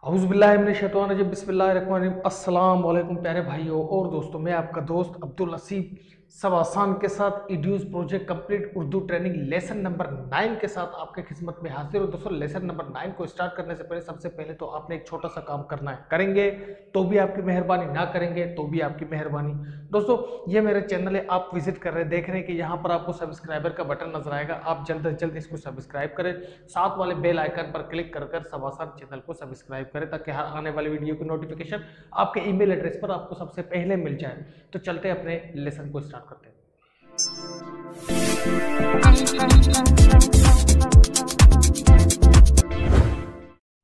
औज़ुबिल्लाहिमिनश्शैतानिर्रजीम बिस्मिल्लाहिर्रहमानिर्रहीम। अस्सलाम वालेकुम प्यारे भाइयों और दोस्तों, मैं आपका दोस्त अब्दुल नसीब सब आसान के साथ इड्यूस project complete Urdu training lesson number 9 के साथ आपके खिदमत में हाजिर हूँ। दोस्तों, लेसन नंबर 9 को स्टार्ट करने से पहले सबसे पहले तो आपने एक छोटा सा काम करना है। करेंगे तो भी आपकी मेहरबानी, ना करेंगे तो भी आपकी मेहरबानी। दोस्तों, ये मेरा चैनल है, आप विजिट कर रहे हैं, देख रहे हैं कि यहाँ पर आपको सब्सक्राइबर का बटन नजर आएगा। आप जल्द से जल्द इसको सब्सक्राइब करें, साथ वाले बेल आइकन पर क्लिक कर सब आसान चैनल को सब्सक्राइब करें ताकि हर आने वाली वीडियो की नोटिफिकेशन आपके ईमेल एड्रेस पर आपको सबसे पहले मिल जाए। तो चलते अपने लेसन को स्टार्ट करते हैं।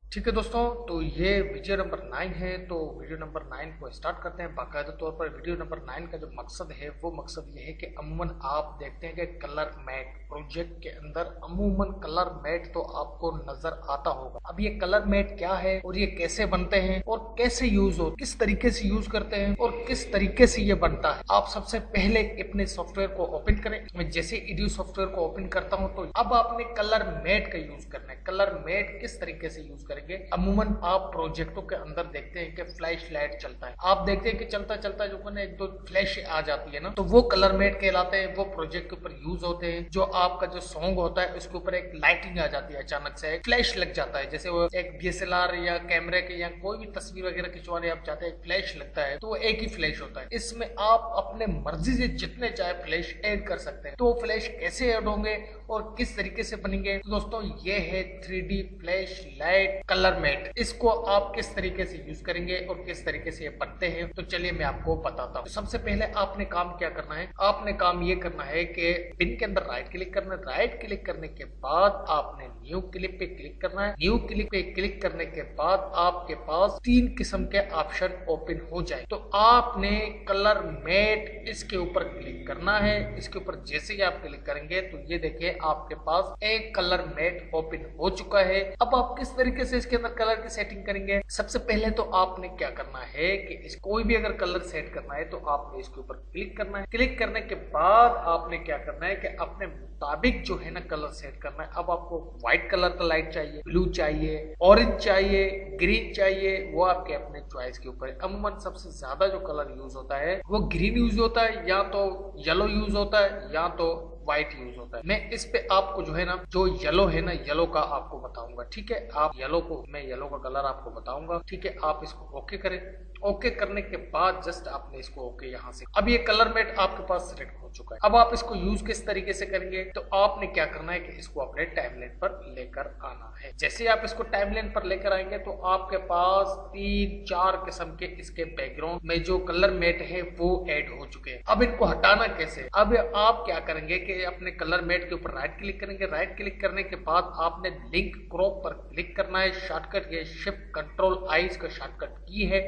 ठीक है दोस्तों, तो ये वीडियो नंबर 9 है। तो वीडियो नंबर 9 को स्टार्ट करते हैं। बाकायदा तौर पर वीडियो नंबर 9 का जो मकसद है वो मकसद ये है कि अमूमन आप देखते हैं कि कलर मैट प्रोजेक्ट के अंदर अमूमन कलर मैट तो आपको नजर आता होगा। अब ये कलर मैट क्या है और ये कैसे बनते हैं और कैसे यूज हो, किस तरीके से यूज करते हैं और किस तरीके से ये बनता है। आप सबसे पहले अपने सॉफ्टवेयर को ओपन करें। मैं जैसे इड्यू सॉफ्टवेयर को ओपन करता हूँ तो अब आपने कलर मैट का यूज करना है। कलर मैट किस तरीके से यूज करेंगे? अमूमन आप प्रोजेक्टों के अंदर देखते हैं कि फ्लैश लाइट चलता है। आप देखते हैं कि चलता चलता जो है एक दो फ्लैश आ जाती है ना, तो वो कलर मेट कहलाते हैं। वो प्रोजेक्ट के ऊपर यूज होते हैं। जो आपका जो सॉन्ग होता है उसके ऊपर एक लाइटिंग आ जाती है, अचानक से एक फ्लैश लग जाता है। जैसे वो एक DSLR या कैमरे के या कोई भी तस्वीर वगैरह खिंचवाने आप जाते हैं, फ्लैश लगता है तो वो एक ही फ्लैश होता है। इसमें आप अपने मर्जी से जितने चाहे फ्लैश ऐड कर सकते हैं। तो फ्लैश कैसे ऐड होंगे और किस तरीके से बनेंगे? तो दोस्तों, ये है 3D flash light colour mat. इसको आप किस तरीके से यूज करेंगे और किस तरीके से ये बनते हैं, तो चलिए मैं आपको बताता हूँ। तो सबसे पहले आपने काम क्या करना है? आपने काम ये करना है कि पिन के अंदर राइट क्लिक करना है। राइट क्लिक करने के बाद आपने न्यू क्लिप पे क्लिक करना है। न्यू क्लिप पे क्लिक करने के बाद आपके पास 3 किस्म के ऑप्शन ओपन हो जाए। तो आपने कलर मैट इसके ऊपर क्लिक करना है। इसके ऊपर जैसे ही आप क्लिक करेंगे तो ये देखिए आपके पास एक कलर मैट ओपन हो चुका है। अब आप किस तरीके से इसके अंदर कलर की सेटिंग करेंगे? सबसे पहले तो आपने क्या करना है कि इस कोई भी अगर कलर सेट करना है तो आपने इसके ऊपर क्लिक करना है। क्लिक करने के बाद आपने क्या करना है कि अपने मुताबिक जो है ना कलर सेट करना है। अब आपको व्हाइट कलर का लाइट चाहिए, ब्लू चाहिए, ऑरेंज चाहिए, ग्रीन चाहिए, वो आपके अपने चॉइस के ऊपर है। अमूमन सबसे ज्यादा जो कलर यूज होता है वो ग्रीन यूज होता है, या तो येलो यूज होता है, या तो व्हाइट यूज होता है। मैं इस पे आपको जो है ना, जो येलो है ना, येलो का आपको बताऊंगा। ठीक है, आप येलो को, मैं येलो का कलर आपको बताऊंगा। ठीक है, आप इसको ओके करें। ओके करने के बाद जस्ट आपने इसको ओके यहाँ से, अब ये कलर मैट आपके पास सिलेक्ट हो चुका है। अब आप इसको यूज किस तरीके से करेंगे? तो आपने क्या करना है कि इसको अपने टाइमलाइन पर लेकर आना है। जैसे आप इसको टाइमलाइन पर लेकर आएंगे तो आपके पास 3-4 किस्म के इसके बैकग्राउंड में जो कलर मैट है वो ऐड हो चुके हैं। अब इनको हटाना कैसे? अब आप क्या करेंगे कि अपने कलर मैट के ऊपर राइट क्लिक करेंगे। राइट क्लिक करने के बाद आपने लिंक क्रॉप पर क्लिक करना है। शॉर्टकट ये शिफ्ट कंट्रोल आई इसका शॉर्टकट की है।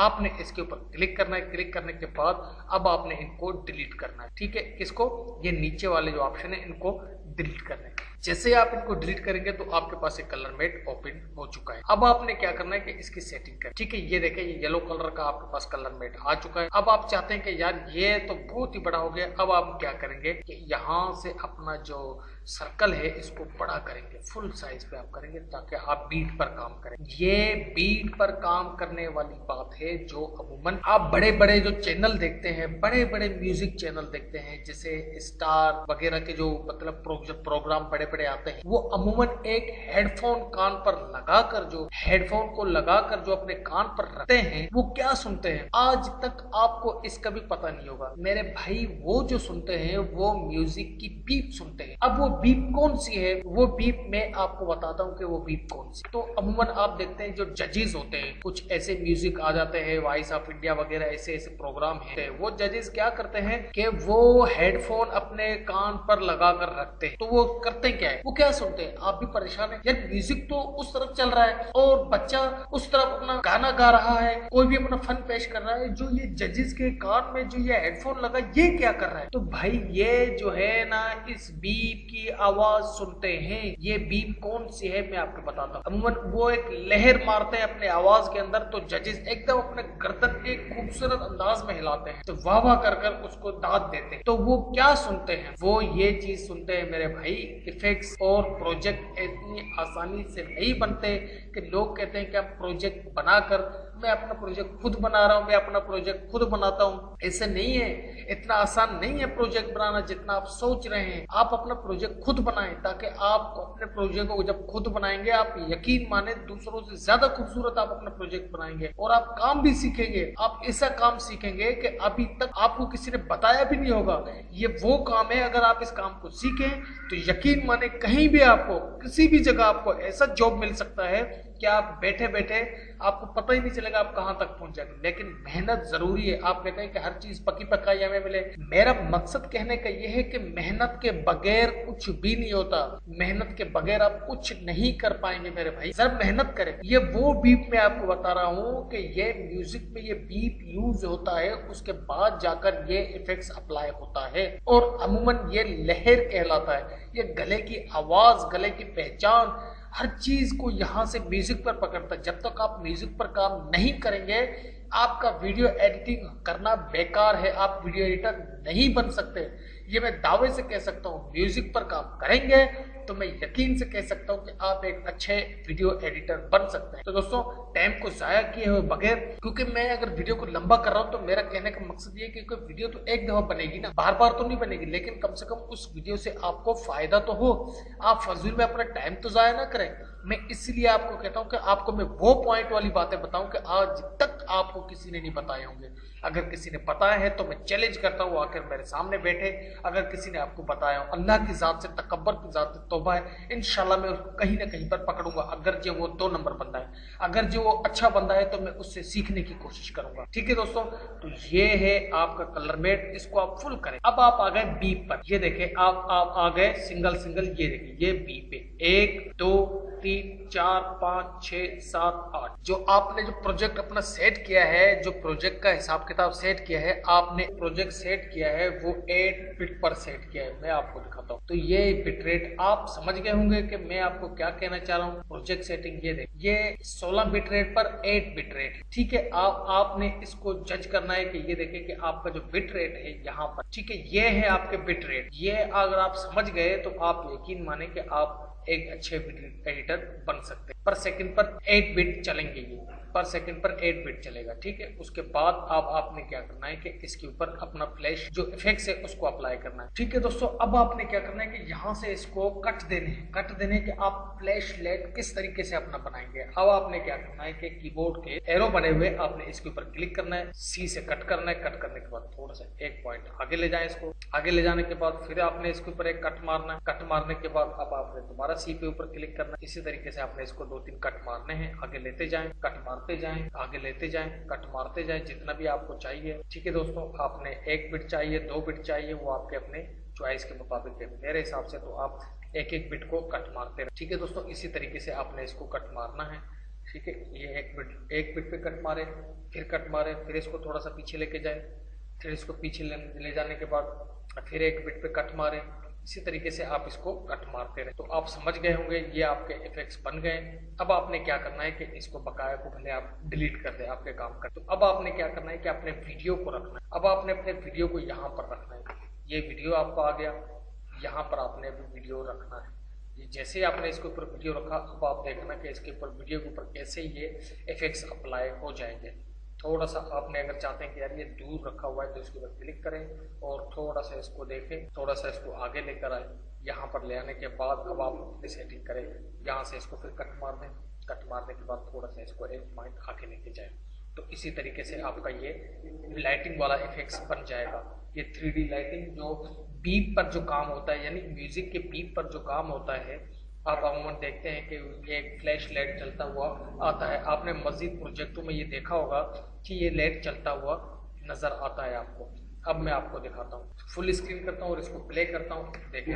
आपने इसके ऊपर क्लिक करना है। क्लिक करने के बाद अब आपने इनको डिलीट करना है। ठीक है, किसको? ये नीचे वाले जो ऑप्शन है इनको डिलीट करना है। जैसे आप इनको डिलीट करेंगे तो आपके पास एक कलर मैट ओपन हो चुका है। अब आपने क्या करना है कि इसकी सेटिंग करें। ठीक है, ये देखें, ये येलो कलर का आपके पास कलर मैट आ चुका है। अब आप चाहते हैं कि यार ये तो बहुत ही बड़ा हो गया। अब आप क्या करेंगे कि यहाँ से अपना जो सर्कल है इसको बड़ा करेंगे, फुल साइज पे आप करेंगे ताकि आप बीट पर काम करें। ये बीट पर काम करने वाली बात है जो अमूमन आप बड़े बड़े जो चैनल देखते हैं, बड़े बड़े म्यूजिक चैनल देखते हैं, जैसे स्टार वगैरह के जो मतलब प्रोग्राम बड़े बड़े आते हैं, वो अमूमन एक हेडफोन कान पर लगाकर, जो हेडफोन को लगाकर जो अपने कान पर रखते हैं, वो क्या सुनते हैं आज तक आपको इसका भी पता नहीं होगा मेरे भाई। वो जो सुनते हैं वो म्यूजिक की बीप सुनते हैं। अब वो बीप कौन सी है? वो बीप मैं आपको बताता हूँ कि वो बीप कौन सी। तो अमूमन आप देखते हैं जो जजेस होते हैं, कुछ ऐसे म्यूजिक आ जाते हैं, वॉइस ऑफ इंडिया वगैरह ऐसे ऐसे प्रोग्राम है, वो जजेस क्या करते हैं कि वो हेडफोन अपने कान पर लगाकर रखते हैं। तो वो करते क्या है, वो क्या सुनते हैं? आप भी परेशान है यार, म्यूजिक तो उस तरफ चल रहा है और बच्चा उस तरफ अपना गाना गा रहा है, कोई भी अपना फन पेश कर रहा है, जो ये जजेस के कान में जो ये हेडफोन लगा ये क्या कर रहा है? तो भाई ये जो है ना, इस बीप की की आवाज सुनते हैं। ये बीप कौन सी है मैं आपको बताता हूँ। अमूमन वो एक लहर मारते हैं अपने आवाज के अंदर, तो जजेस एकदम अपने गर्दन एक खूबसूरत अंदाज में हिलाते हैं, तो वाह वाह कर कर उसको दाद देते हैं। तो वो क्या सुनते हैं, वो ये चीज सुनते हैं मेरे भाई, इफेक्ट्स और प्रोजेक्ट इतनी आसानी से नहीं बनते कि लोग कहते हैं कि हम प्रोजेक्ट बनाकर, मैं अपना प्रोजेक्ट खुद बना रहा हूँ, मैं अपना प्रोजेक्ट खुद बनाता हूँ। ऐसे नहीं है, इतना आसान नहीं है प्रोजेक्ट बनाना जितना आप सोच रहे हैं। आप अपना प्रोजेक्ट खुद बनाएं, ताकि आप अपने प्रोजेक्ट को जब खुद बनाएंगे, आप यकीन माने दूसरों से ज्यादा खूबसूरत आप अपना प्रोजेक्ट बनाएंगे। और आप काम भी सीखेंगे, आप ऐसा काम सीखेंगे कि अभी तक आपको किसी ने बताया भी नहीं होगा। ये वो काम है, अगर आप इस काम को सीखें तो यकीन माने कहीं भी आपको, किसी भी जगह आपको ऐसा जॉब मिल सकता है कि आप बैठे बैठे आपको पता ही नहीं चलेगा आप कहां तक पहुंच जाएंगे। लेकिन मेहनत जरूरी है। आप कहते हैं कि हर चीज पकी पकाई हमें मिले, मेरा मकसद कहने का यह है कि मेहनत के बगैर कुछ भी नहीं होता। मेहनत के बगैर आप कुछ नहीं कर पाएंगे मेरे भाई, जरा मेहनत करें। ये वो बीप मैं आपको बता रहा हूँ कि ये म्यूजिक में ये बीप यूज होता है, उसके बाद जाकर ये इफेक्ट्स अप्लाई होता है। और अमूमन ये लहर कहलाता है, ये गले की आवाज, गले की पहचान, हर चीज को यहाँ से म्यूजिक पर पकड़ता है। जब तक आप म्यूजिक पर काम नहीं करेंगे, आपका वीडियो एडिटिंग करना बेकार है, आप वीडियो एडिटर नहीं बन सकते। ये मैं दावे से कह सकता हूँ। म्यूजिक पर काम करेंगे तो मैं यकीन से कह सकता हूँ कि आप एक अच्छे वीडियो एडिटर बन सकते हैं। तो दोस्तों, टाइम को जाया किए हुए बगैर, क्योंकि मैं अगर वीडियो को लंबा कर रहा हूँ तो मेरा कहने का मकसद ये है कि वीडियो तो एक दफा बनेगी ना, बार बार तो नहीं बनेगी, लेकिन कम से कम उस वीडियो से आपको फायदा तो हो, आप फजूल में अपना टाइम तो जाया ना करें। मैं इसलिए आपको कहता हूं कि आपको मैं वो पॉइंट वाली बातें बताऊं कि आज तक आपको किसी ने नहीं बताए होंगे। अगर किसी ने बताया है तो मैं चैलेंज करता हूं, आकर मेरे सामने बैठे। अगर किसी ने आपको बताया हो, अल्लाह की जात से, तकब्बर की जात से तौबा है, इंशाल्लाह मैं उसको कहीं ना कहीं पर पकड़ूंगा। अगर जो वो 2 नंबर बंदा है, अगर जो वो अच्छा बंदा है, तो मैं उससे सीखने की कोशिश करूंगा। ठीक है दोस्तों, तो ये है आपका कलरमेट, इसको आप फुल करें। अब आप आ गए बीप पर, ये देखें आप आ गए सिंगल सिंगल, ये देखिए ये बीप है। 1 2 3 4 5 6 7 8। जो आपने जो प्रोजेक्ट अपना सेट किया है, जो प्रोजेक्ट का हिसाब किताब सेट किया है, आपने प्रोजेक्ट सेट किया है वो 8 बिट पर सेट किया है। मैं आपको दिखाता हूँ। तो ये बिट रेट आप समझ गए होंगे कि मैं आपको क्या कहना चाह रहा हूँ। प्रोजेक्ट सेटिंग ये देखिए, ये 16 बिट रेट पर 8 बिट रेट। ठीक है, आपने इसको जज करना है कि ये देखिए कि आपका जो बिट रेट है यहाँ पर, ठीक है, ये है आपके बिट रेट। ये अगर आप समझ गए तो आप यकीन माने कि आप एक अच्छे एडिटर बन सकते हैं। पर सेकंड पर 8 बिट चलेंगे, ये पर सेकंड पर 8 बिट चलेगा। ठीक है, उसके बाद आपने क्या करना है कि इसके ऊपर अपना फ्लैश जो इफेक्ट्स है उसको अप्लाई करना है। ठीक है दोस्तों, अब आपने क्या करना है कि यहाँ से इसको कट देने के आप फ्लैश लाइट किस तरीके से अपना बनाएंगे। अब आपने क्या करना है कि कीबोर्ड के एरो बने हुए आपने इसके ऊपर क्लिक करना है, सी से कट करना है। कट करने के बाद थोड़ा सा एक पॉइंट आगे ले जाए, इसको आगे ले जाने के बाद फिर आपने इसके ऊपर एक कट मारना है। कट मारने के बाद अब आपने दोबारा सी पे ऊपर क्लिक करना है। इसी तरीके से आपने इसको 2-3 कट मारने हैं, आगे लेते जाएं, कट मारते जाएं, आगे लेते जाएं, कट मारते जाएं, जितना भी आपको चाहिए। ठीक है दोस्तों, आपने 1 बिट चाहिए, 2 बिट चाहिए, वो आपके अपने चॉइस के मुताबिक है। मेरे हिसाब से तो आप एक बिट को कट मारते रहे। ठीक है दोस्तों, इसी तरीके से आपने इसको कट मारना है। ठीक है, ये एक बिट पे कट मारे, फिर कट मारे, फिर इसको थोड़ा सा पीछे लेके जाए, फिर इसको पीछे ले जाने के बाद फिर 1 बिट पे कट मारे। इसी तरीके से आप इसको कट मारते रहे। तो आप समझ गए होंगे, ये आपके इफेक्ट्स बन गए। अब आपने क्या करना है कि इसको बकाया को भले आप डिलीट कर दें, आपके काम कर। तो अब आपने क्या करना है कि अपने वीडियो को रखना है। अब आपने अपने वीडियो को यहाँ पर रखना है। ये वीडियो आपको आ गया, यहाँ पर आपने भी वीडियो रखना है। जैसे ही आपने इसके ऊपर वीडियो रखा, अब आप देखना कि इसके ऊपर वीडियो के ऊपर कैसे ये इफेक्ट्स अप्लाई हो जाएंगे। थोड़ा सा आपने अगर चाहते हैं कि यार ये दूर रखा हुआ है तो इसके ऊपर क्लिक करें और थोड़ा सा इसको देखें, थोड़ा सा इसको आगे लेकर आए। यहाँ पर ले आने के बाद अब आप अपनी सेटिंग करें, यहाँ से इसको फिर कट मार दें। कट मारने के बाद थोड़ा सा इसको 1 पॉइंट आगे लेके जाए। तो इसी तरीके से आपका ये लाइटिंग वाला इफेक्ट्स बन जाएगा। ये 3D लाइटिंग जो बीप पर जो काम होता है, यानी म्यूजिक के बीप पर जो काम होता है, आप अमूमन देखते हैं कि ये एक फ्लैश लाइट चलता हुआ आता है। आपने मजीद प्रोजेक्टों में ये देखा होगा कि ये लाइट चलता हुआ नजर आता है आपको। अब मैं आपको दिखाता हूँ, फुल स्क्रीन करता हूँ और इसको प्ले करता हूँ। देखिए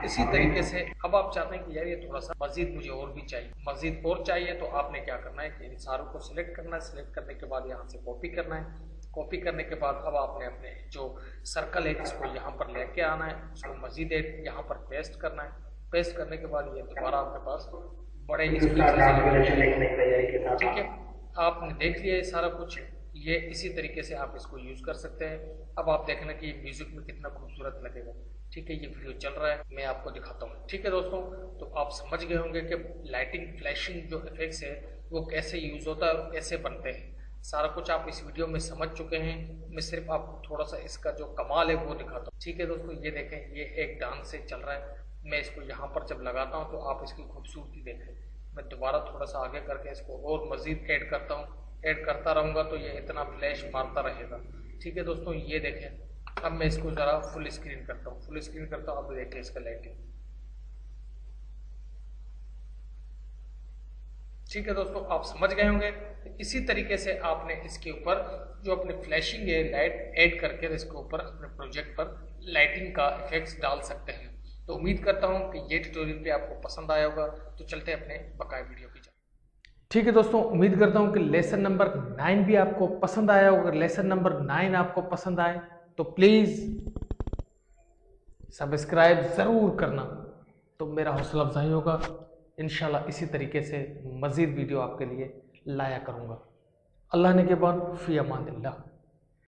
इसी तरीके से अब आप चाहते हैं कि यार ये थोड़ा सा मजीद मुझे और भी चाहिए, मजीद और चाहिए, तो आपने क्या करना है कि इन सारों को सिलेक्ट करना है। सिलेक्ट करने के बाद यहाँ से कॉपी करना है। कॉपी करने के बाद अब आपने अपने जो सर्कल है इसको यहाँ पर लेके आना है, उसको मजीद यहाँ पर पेस्ट करना है। पेस्ट करने के बाद ये दोबारा आपके पास बड़े ही ठीक है, आपने देख लिया ये सारा कुछ। ये इसी तरीके से आप इसको यूज कर सकते हैं। अब आप देखना कि ये म्यूजिक में कितना खूबसूरत लगेगा। ठीक है, ये वीडियो चल रहा है, मैं आपको दिखाता हूँ। ठीक है दोस्तों, तो आप समझ गए होंगे कि लाइटिंग फ्लैशिंग जो इफेक्ट्स है वो कैसे यूज होता है और कैसे बनते हैं। सारा कुछ आप इस वीडियो में समझ चुके हैं। मैं सिर्फ आपको थोड़ा सा इसका जो कमाल है वो दिखाता हूँ। ठीक है दोस्तों, ये देखें, ये एक डांस से चल रहा है। मैं इसको यहाँ पर जब लगाता हूँ तो आप इसकी खूबसूरती देखें। मैं दोबारा थोड़ा सा आगे करके इसको और मजीद ऐड करता हूँ। ऐड करता रहूँगा तो ये इतना फ्लैश मारता रहेगा। ठीक है दोस्तों, ये देखें। अब मैं इसको ज़रा फुल स्क्रीन करता हूँ। फुल स्क्रीन करता हूँ, अब देखिए इसका लाइटिंग। ठीक है दोस्तों, आप समझ गए होंगे। इसी तरीके से आपने इसके ऊपर जो अपने फ्लैशिंग है लाइट ऐड करके इसके ऊपर अपने प्रोजेक्ट पर लाइटिंग का इफेक्ट्स डाल सकते हैं। तो उम्मीद करता हूं कि ये ट्यूटोरियल भी आपको पसंद आया होगा। तो चलते हैं अपने बकाया वीडियो की जाए। ठीक है दोस्तों, उम्मीद करता हूं कि लेसन नंबर 9 भी आपको पसंद आया होगा। अगर लेसन नंबर 9 आपको पसंद आए तो प्लीज़ सब्सक्राइब ज़रूर करना, तो मेरा हौसला अफजाई होगा। इंशाल्लाह इसी तरीके से मज़ीद वीडियो आपके लिए लाया करूँगा। अल्लाह ने के बाद फ़ी अमानिल्लाह।